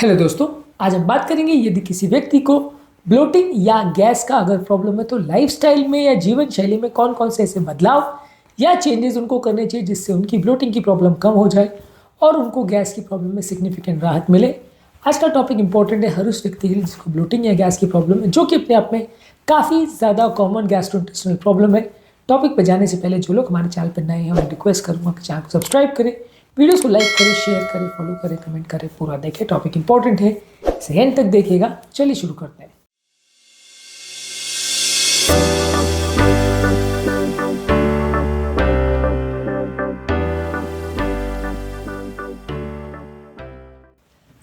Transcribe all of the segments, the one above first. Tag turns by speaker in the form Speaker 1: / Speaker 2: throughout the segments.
Speaker 1: Hello दोस्तों, आज हम बात करेंगे यदि किसी व्यक्ति को ब्लोटिंग या गैस का अगर प्रॉब्लम है तो लाइफस्टाइल में या जीवन शैली में कौन कौन से ऐसे बदलाव या चेंजेस उनको करने चाहिए जिससे उनकी ब्लोटिंग की प्रॉब्लम कम हो जाए और उनको गैस की प्रॉब्लम में सिग्निफिकेंट राहत मिले। आज का टॉपिक इंपॉर्टेंट है हर उस व्यक्ति के लिए जिसको ब्लोटिंग या गैस की प्रॉब्लम है, जो कि अपने आप में काफ़ी ज़्यादा कॉमन गैस्ट्रोइंटेस्टाइनल प्रॉब्लम है। टॉपिक पर जाने से पहले जो लोग हमारे चैनल पर नए हैं मैं रिक्वेस्ट करूँगा कि चैनल को सब्सक्राइब करें, वीडियोस को लाइक करें, शेयर करें, फॉलो करें, कमेंट करें, पूरा देखें। टॉपिक इंपॉर्टेंट है, इसे एंड तक देखिएगा। चलिए शुरू करते हैं।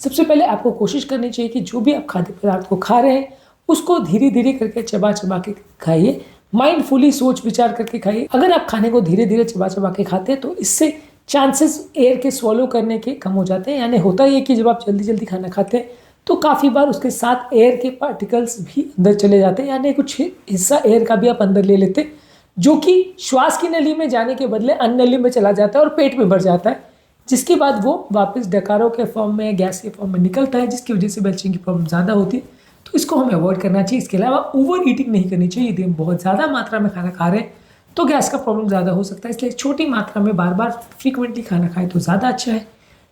Speaker 1: सबसे पहले आपको कोशिश करनी चाहिए कि जो भी आप खाद्य पदार्थ को खा रहे हैं उसको धीरे धीरे करके चबा चबा के खाइए, माइंडफुली सोच विचार करके खाइए। अगर आप खाने को धीरे धीरे चबा चबा के खाते हैं तो इससे चांसेस एयर के स्वॉलो करने के कम हो जाते हैं। यानी होता ही है कि जब आप जल्दी जल्दी खाना खाते हैं तो काफ़ी बार उसके साथ एयर के पार्टिकल्स भी अंदर चले जाते हैं, यानी कुछ हिस्सा एयर का भी आप अंदर ले लेते हैं, जो कि श्वास की नली में जाने के बदले अन्न नली में चला जाता है और पेट में भर जाता है, जिसके बाद वो वापस डकारों के फॉर्म में, गैस के फॉर्म में निकलता है, जिसकी वजह से बेल्चिंग की प्रॉब्लम ज़्यादा होती है। तो इसको हमें अवॉइड करना चाहिए। इसके अलावा ओवर ईटिंग नहीं करनी चाहिए। यदि हम बहुत ज़्यादा मात्रा में खाना खा रहे हैं तो गैस का प्रॉब्लम ज़्यादा हो सकता है, इसलिए छोटी मात्रा में बार बार फ्रीक्वेंटली खाना खाएं तो ज़्यादा अच्छा है।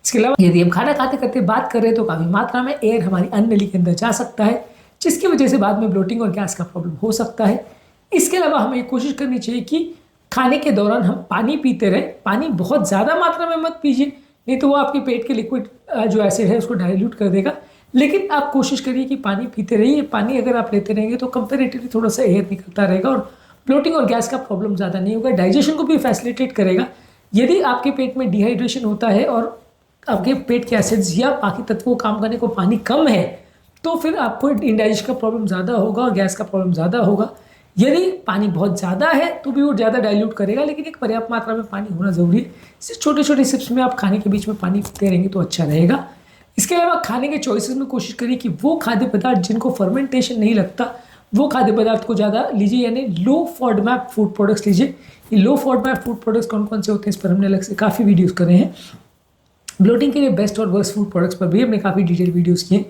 Speaker 1: इसके अलावा यदि हम खाना खाते करते बात कर रहे हैं तो काफ़ी मात्रा में एयर हमारी अन्न नली के अंदर जा सकता है, जिसकी वजह से बाद में ब्लोटिंग और गैस का प्रॉब्लम हो सकता है। इसके अलावा हमें कोशिश करनी चाहिए कि खाने के दौरान हम पानी पीते रहें। पानी बहुत ज़्यादा मात्रा में मत पीजिए, नहीं तो वो आपके पेट के लिक्विड जो एसिड है उसको डाइल्यूट कर देगा। लेकिन आप कोशिश करिए कि पानी पीते रहिए। पानी अगर आप लेते रहेंगे तो कंपेरेटिवली थोड़ा सा एयर निकलता रहेगा और ब्लोटिंग और गैस का प्रॉब्लम ज़्यादा नहीं होगा। डाइजेशन को भी फैसिलिटेट करेगा। यदि आपके पेट में डिहाइड्रेशन होता है और आपके पेट के एसिड्स या बाकी तत्वों को काम करने को पानी कम है तो फिर आपको इंडाइजेशन का प्रॉब्लम ज़्यादा होगा और गैस का प्रॉब्लम ज़्यादा होगा। यदि पानी बहुत ज़्यादा है तो भी वो ज़्यादा डाइल्यूट करेगा, लेकिन एक पर्याप्त मात्रा में पानी होना ज़रूरी है। इससे छोटे छोटे सिप्स में आप खाने के बीच में पानी पीते रहेंगे तो अच्छा रहेगा। इसके अलावा खाने के चॉइसेस में कोशिश करिए कि वो खाद्य पदार्थ जिनको फर्मेंटेशन नहीं लगता वो खाद्य पदार्थ को ज़्यादा लीजिए, यानी लो फॉडमैप फूड प्रोडक्ट्स लीजिए। ये लो फॉडमैप फूड प्रोडक्ट्स कौन कौन से होते हैं इस पर हमने अलग से काफ़ी वीडियोस करे हैं। ब्लोटिंग के लिए बेस्ट और वर्स्ट फूड प्रोडक्ट्स पर भी हमने काफ़ी डिटेल वीडियोस किए।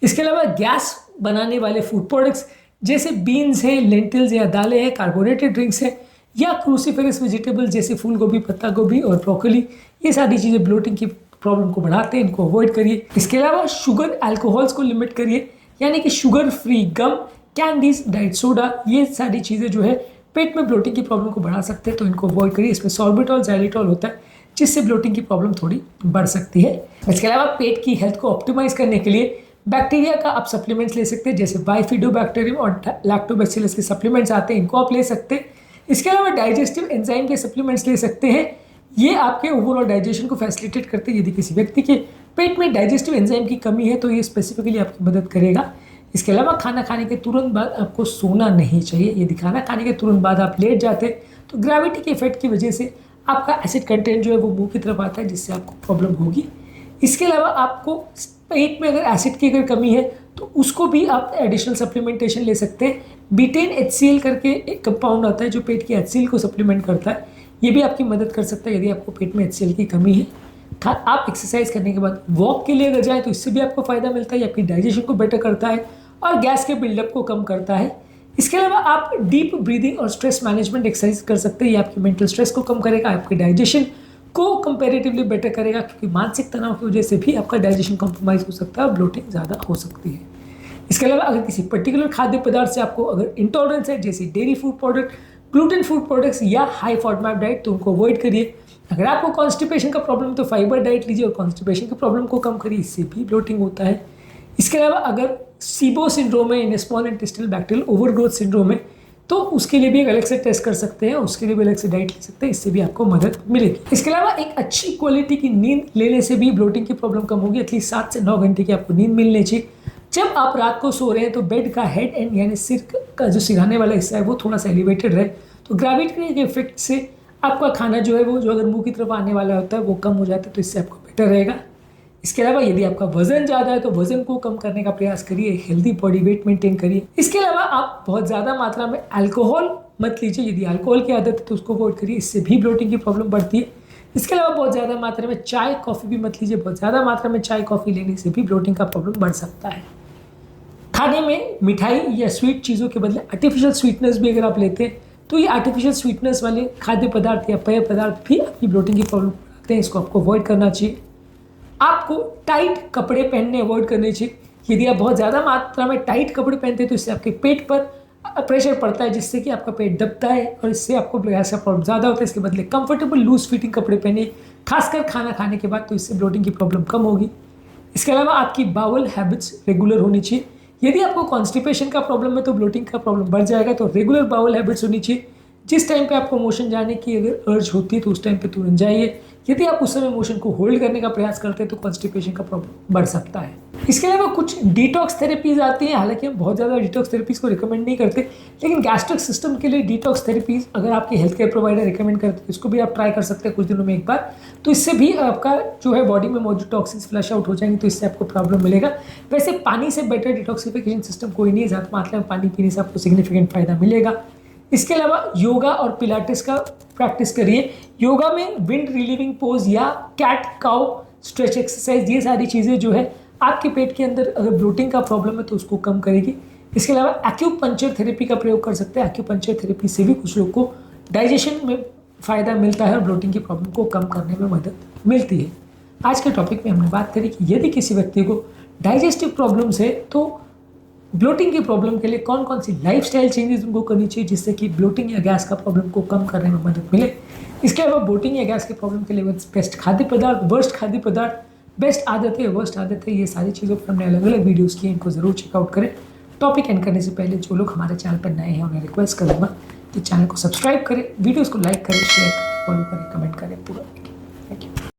Speaker 1: इसके अलावा गैस बनाने वाले फूड प्रोडक्ट्स जैसे बीन्स हैं, लेंटिल्स या दालें हैं, कार्बोनेटेड ड्रिंक्स हैं या क्रूसीफेरस वेजिटेबल्स जैसे फूल गोभी, पत्ता गोभी और ब्रोकली, ये सारी चीज़ें ब्लोटिंग की प्रॉब्लम को बढ़ाते हैं, इनको अवॉइड करिए। इसके अलावा शुगर, अल्कोहल्स को लिमिट करिए, यानी कि शुगर फ्री गम, कैंडीज, डाइट सोडा, ये सारी चीज़ें जो है पेट में ब्लोटिंग की प्रॉब्लम को बढ़ा सकते हैं, तो इनको अवॉइड करिए। इसमें सॉर्बिटॉल, ज़ाइलिटॉल होता है जिससे ब्लोटिंग की प्रॉब्लम थोड़ी बढ़ सकती है। इसके अलावा पेट की हेल्थ को ऑप्टिमाइज करने के लिए बैक्टीरिया का आप सप्लीमेंट्स ले सकते हैं, जैसे बाइफिडोबैक्टीरियम और लैक्टोबैसिलस के सप्लीमेंट्स आते हैं, इनको आप ले सकते हैं। इसके अलावा डाइजेस्टिव एंजाइम के सप्लीमेंट्स ले सकते हैं, ये आपके ओवरऑल डाइजेशन को फैसिलिटेट करते हैं। यदि किसी व्यक्ति के पेट में डाइजेस्टिव एंजाइम की कमी है तो ये स्पेसिफिकली आपकी मदद करेगा। इसके अलावा खाना खाने के तुरंत बाद आपको सोना नहीं चाहिए। यदि खाना खाने के तुरंत बाद आप लेट जाते तो ग्रेविटी के इफेक्ट की वजह से आपका एसिड कंटेंट जो है वो मुंह की तरफ आता है, जिससे आपको प्रॉब्लम होगी। इसके अलावा आपको पेट में अगर एसिड की अगर कमी है तो उसको भी आप एडिशनल सप्लीमेंटेशन ले सकते हैं। बीटेन HCl करके एक कंपाउंड आता है जो पेट की HCl को सप्लीमेंट करता है, ये भी आपकी मदद कर सकता है यदि आपको पेट में HCl की कमी है। आप एक्सरसाइज करने के बाद वॉक के लिए अगर जाए तो इससे भी आपको फ़ायदा मिलता है, ये आपकी डाइजेशन को बेटर करता है और गैस के बिल्डअप को कम करता है। इसके अलावा आप डीप ब्रीदिंग और स्ट्रेस मैनेजमेंट एक्सरसाइज कर सकते हैं, ये आपकी मेंटल स्ट्रेस को कम करेगा, आपके डाइजेशन को कंपेरेटिवली बेटर करेगा, क्योंकि मानसिक तनाव की वजह से भी आपका डाइजेशन कॉम्प्रोमाइज़ हो सकता है और ब्लोटिंग ज़्यादा हो सकती है। इसके अलावा अगर किसी पर्टिकुलर खाद्य पदार्थ से आपको अगर इंटॉलरेंस है, जैसे dairy food product, gluten food products या हाई फॉडमैप डाइट, तो उनको अवॉइड करिए। अगर आपको कॉन्स्टिपेशन का प्रॉब्लम तो फाइबर डाइट लीजिए और कॉन्स्टिपेशन की प्रॉब्लम को कम करिए, इससे भी ब्लोटिंग होता है। इसके अलावा अगर सीबो सिंड्रोम है, small intestinal bacterial overgrowth syndrome है, तो उसके लिए भी एक अलग से टेस्ट कर सकते हैं, उसके लिए भी अलग से डाइट ले सकते हैं, इससे भी आपको मदद मिलेगी। इसके अलावा एक अच्छी क्वालिटी की नींद लेने से भी ब्लोटिंग की प्रॉब्लम कम होगी। एटलीस्ट 7 से 9 घंटे की आपको नींद मिलनी चाहिए। जब आप रात को सो रहे हैं तो बेड का हेड एंड यानी सिर का जो सिरहाने वाला हिस्सा है वो थोड़ा सा एलिवेटेड रहे, तो ग्रेविटी के इफेक्ट से आपका खाना जो है वो जो अगर मुंह की तरफ आने वाला होता है वो कम हो जाता है, तो इससे आपको बेटर रहेगा। इसके अलावा यदि आपका वजन ज़्यादा है तो वजन को कम करने का प्रयास करिए, हेल्दी बॉडी वेट मेंटेन करिए। इसके अलावा आप बहुत ज़्यादा मात्रा में अल्कोहल मत लीजिए। यदि अल्कोहल की आदत है तो उसको अवॉइड करिए, इससे भी ब्लोटिंग की प्रॉब्लम बढ़ती है। इसके अलावा बहुत ज़्यादा मात्रा में चाय कॉफ़ी भी मत लीजिए। बहुत ज़्यादा मात्रा में चाय कॉफ़ी लेने से भी ब्लोटिंग का प्रॉब्लम बढ़ सकता है। खाने में मिठाई या स्वीट चीज़ों के बदले आर्टिफिशियल स्वीटनेस भी अगर आप लेते हैं तो ये आर्टिफिशियल स्वीटनेस वाले खाद्य पदार्थ या पेय पदार्थ भी आपकी ब्लोटिंग की प्रॉब्लम बढ़ाते हैं। इसको आपको अवॉइड करना चाहिए। आपको टाइट कपड़े पहनने अवॉइड करने चाहिए। यदि आप बहुत ज़्यादा मात्रा में टाइट कपड़े पहनते हैं तो इससे आपके पेट पर प्रेशर पड़ता है, जिससे कि आपका पेट दबता है और इससे आपको गैस का प्रॉब्लम ज़्यादा होता है। इसके बदले कंफर्टेबल लूज फिटिंग कपड़े पहनिए, खासकर खाना खाने के बाद, तो इससे ब्लोटिंग की प्रॉब्लम कम होगी। इसके अलावा आपकी बाउल हैबिट्स रेगुलर होनी चाहिए। यदि आपको कॉन्स्टिपेशन का प्रॉब्लम है तो ब्लोटिंग का प्रॉब्लम बढ़ जाएगा, तो रेगुलर बाउल हैबिट्स होनी चाहिए। जिस टाइम पे आपको मोशन जाने की अगर अर्ज होती है तो उस टाइम पे तुरंत जाइए। यदि आप उस समय मोशन को होल्ड करने का प्रयास करते हैं तो कॉन्स्टिपेशन का प्रॉब्लम बढ़ सकता है। इसके अलावा कुछ डिटॉक्स थेरेपीज आती हैं। हालांकि हम बहुत ज़्यादा डिटॉक्स थेरेपीज को रिकमेंड नहीं करते, लेकिन गैस्ट्रिक सिस्टम के लिए डिटॉक्स थेरेपीज अगर आपके हेल्थ केयर प्रोवाइडर रिकमेंड करते हैं, इसको भी आप ट्राई कर सकते हैं कुछ दिनों में एक बार। तो इससे भी आपका जो है बॉडी में मौजूद टॉक्सिन्स फ्लश आउट हो जाएंगे, तो इससे आपको प्रॉब्लम मिलेगा। वैसे पानी से बेटर डिटॉक्सिफिकेशन सिस्टम कोई नहीं है। ज़्यादा मात्रा में पानी पीने से आपको सिग्निफिकेंट फायदा मिलेगा। इसके अलावा योगा और पिलाटेस का प्रैक्टिस करिए। योगा में विंड रिलीविंग पोज या कैट काउ स्ट्रेच एक्सरसाइज, ये सारी चीज़ें जो है आपके पेट के अंदर अगर ब्लोटिंग का प्रॉब्लम है तो उसको कम करेगी। इसके अलावा एक्यूपंक्चर थेरेपी का प्रयोग कर सकते हैं। एक्यूपंक्चर थेरेपी से भी कुछ लोग को डाइजेशन में फ़ायदा मिलता है और ब्लोटिंग की प्रॉब्लम को कम करने में मदद मिलती है। आज के टॉपिक में हमने बात करी कि यदि किसी व्यक्ति को डाइजेस्टिव प्रॉब्लम्स है तो ब्लोटिंग की प्रॉब्लम के लिए कौन कौन सी लाइफस्टाइल चेंजेस उनको करनी चाहिए, जिससे कि ब्लोटिंग या गैस का प्रॉब्लम को कम करने में मदद मिले। इसके अलावा ब्लोटिंग या गैस के प्रॉब्लम के लिए बेस्ट खाद्य पदार्थ, वर्स्ट खाद्य पदार्थ, बेस्ट आदतें, वर्स्ट आदतें, ये सारी चीज़ों पर हमने अलग अलग वीडियोज़ किए, इनको ज़रूर चेकआउट करें। टॉपिक एंड करने से पहले जो लोग हमारे चैनल पर नए हैं उन्हें रिक्वेस्ट करूँगा कि चैनल को सब्सक्राइब करें, वीडियोज़ को लाइक करें, शेयर करें, फॉलो करें, कमेंट करें, पूरा। Thank you.